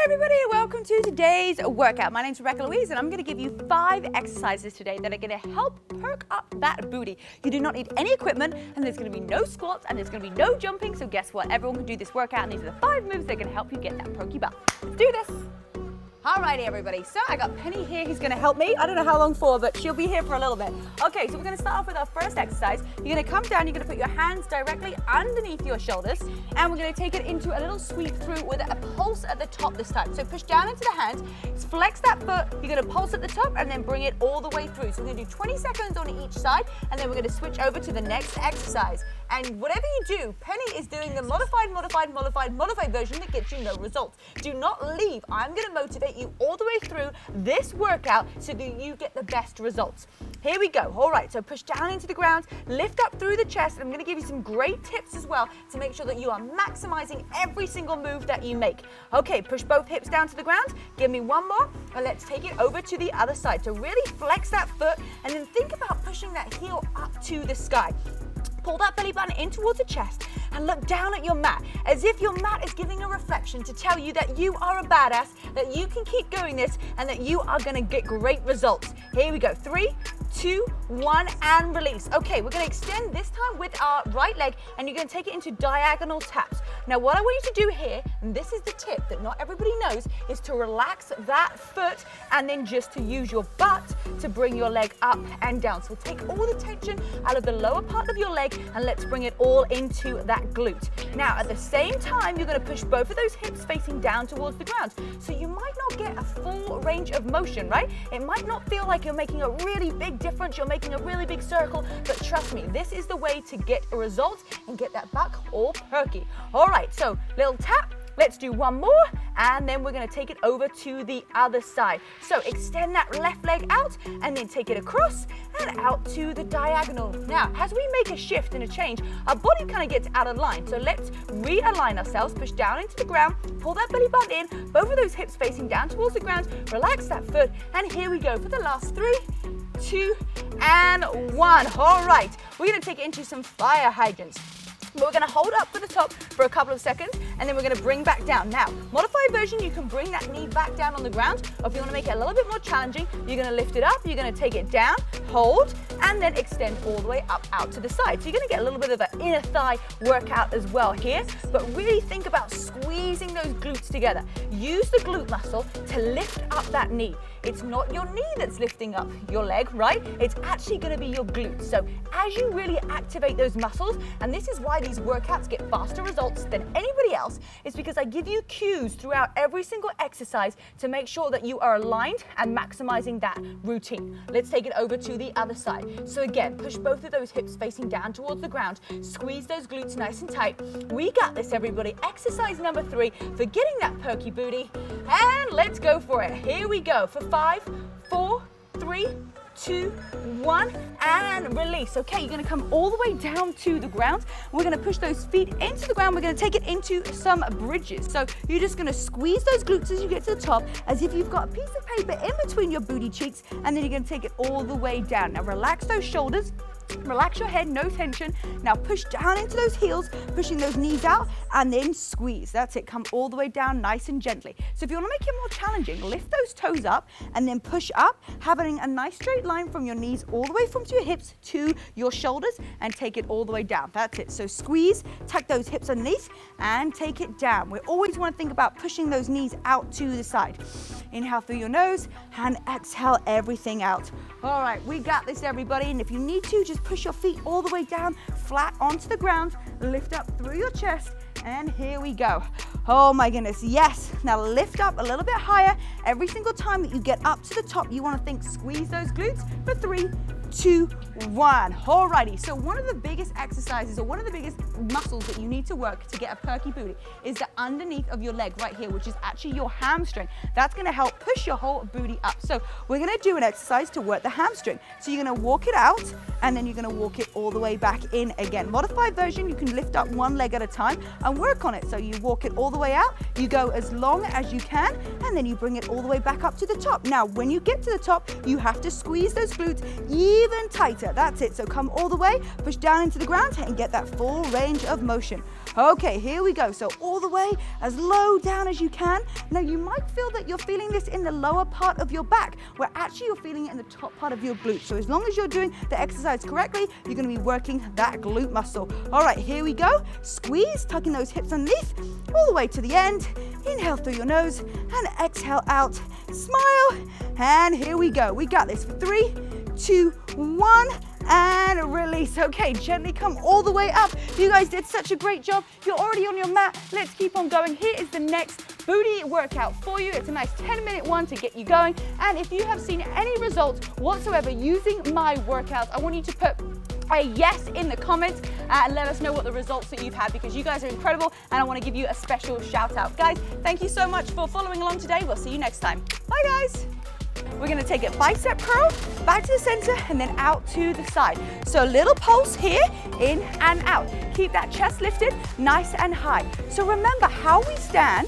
Everybody, welcome to today's workout. My name's Rebecca-Louise and I'm going to give you 5 exercises today that are going to help perk up that booty. You do not need any equipment and there's going to be no squats and there's going to be no jumping, so guess what? Everyone can do this workout and these are the 5 moves that are going to help you get that perky butt. Let's do this. Alrighty everybody, so I got Penny here who's going to help me. I don't know how long for, but she'll be here for a little bit. Okay, so we're going to start off with our first exercise. You're going to come down, you're going to put your hands directly underneath your shoulders, and we're going to take it into a little sweep through with a pulse at the top this time. So push down into the hands, flex that foot, you're going to pulse at the top and then bring it all the way through. So we're going to do 20 seconds on each side, and then we're going to switch over to the next exercise. And whatever you do, Penny is doing the modified version that gets you no results. Do not leave. I'm going to motivate you all the way through this workout so that you get the best results. Here we go. All right, so push down into the ground, lift up through the chest, and I'm going to give you some great tips as well to make sure that you are maximizing every single move that you make. Okay, push both hips down to the ground. Give me one more, and let's take it over to the other side. So really flex that foot, and then think about pushing that heel up to the sky. Pull that belly button in towards the chest and look down at your mat as if your mat is giving a reflection to tell you that you are a badass, that you can keep doing this, and that you are going to get great results. Here we go. 3, 2, 1, and release. Okay, we're going to extend this time with our right leg, and you're going to take it into diagonal taps. Now, what I want you to do here, and this is the tip that not everybody knows, is to relax that foot and then just to use your butt to bring your leg up and down. So take all the tension out of the lower part of your leg and let's bring it all into that glute. Now, at the same time, you're going to push both of those hips facing down towards the ground. So you might not get a full range of motion, right? It might not feel like you're making a really big difference, you're making a really big circle, but trust me, this is the way to get a result and get that back all perky. All right, so little tap. Let's do one more, and then we're going to take it over to the other side. So extend that left leg out, and then take it across and out to the diagonal. Now, as we make a shift and a change, our body kind of gets out of line. So let's realign ourselves, push down into the ground, pull that belly button in, both of those hips facing down towards the ground, relax that foot, and here we go for the last 3, 2, and 1. All right, we're going to take it into some fire hydrants. We're going to hold up for the top for a couple of seconds, and then we're going to bring back down. Now, modified version, you can bring that knee back down on the ground, or if you want to make it a little bit more challenging, you're going to lift it up, you're going to take it down, hold, and then extend all the way up out to the side. So you're going to get a little bit of an inner thigh workout as well here, but really think about squeezing those glutes together. Use the glute muscle to lift up that knee. It's not your knee that's lifting up your leg, right? It's actually going to be your glutes. So as you really activate those muscles, and this is why these workouts get faster results than anybody else, is because I give you cues throughout every single exercise to make sure that you are aligned and maximizing that routine. Let's take it over to the other side. So again, push both of those hips facing down towards the ground. Squeeze those glutes nice and tight. We got this, everybody. Exercise number 3 for getting that perky booty. And let's go for it. Here we go for 5, 4, 3, 2, 1, and release. Okay, you're going to come all the way down to the ground. We're going to push those feet into the ground. We're going to take it into some bridges. So you're just going to squeeze those glutes as you get to the top, as if you've got a piece of paper in between your booty cheeks, and then you're going to take it all the way down. Now relax those shoulders. Relax your head, no tension. Now push down into those heels, pushing those knees out, and then squeeze. That's it. Come all the way down nice and gently. So if you want to make it more challenging, lift those toes up and then push up, having a nice straight line from your knees all the way from your hips to your shoulders, and take it all the way down. That's it. So squeeze, tuck those hips underneath, and take it down. We always want to think about pushing those knees out to the side. Inhale through your nose and exhale everything out. All right, we got this, everybody. And if you need to, just push your feet all the way down, flat onto the ground, lift up through your chest, and here we go. Oh my goodness, yes. Now lift up a little bit higher. Every single time that you get up to the top, you want to think, squeeze those glutes for 3, 2, 1. Alrighty, so one of the biggest exercises, or one of the biggest muscles that you need to work to get a perky booty is the underneath of your leg right here, which is actually your hamstring. That's going to help push your whole booty up. So we're going to do an exercise to work the hamstring. So you're going to walk it out, and then you're going to walk it all the way back in again. Modified version, you can lift up one leg at a time and work on it. So you walk it all the way out, you go as long as you can, and then you bring it all the way back up to the top. Now, when you get to the top, you have to squeeze those glutes even tighter. That's it. So come all the way, push down into the ground and get that full range of motion. Okay, here we go. So all the way as low down as you can. Now you might feel that you're feeling this in the lower part of your back, where actually you're feeling it in the top part of your glute. So as long as you're doing the exercise correctly, you're going to be working that glute muscle. All right, here we go. Squeeze, tucking those hips underneath, all the way to the end. Inhale through your nose and exhale out. Smile, and here we go. We got this for 3, 2, 1. And release. Okay, gently come all the way up. You guys did such a great job. You're already on your mat. Let's keep on going. Here is the next booty workout for you. It's a nice 10-minute one to get you going. And if you have seen any results whatsoever using my workouts, I want you to put a yes in the comments and let us know what the results that you've had, because you guys are incredible and I want to give you a special shout out. Guys, thank you so much for following along today. We'll see you next time. Bye guys. We're going to take it bicep curl, back to the center, and then out to the side. So a little pulse here, in and out. Keep that chest lifted, nice and high. So remember how we stand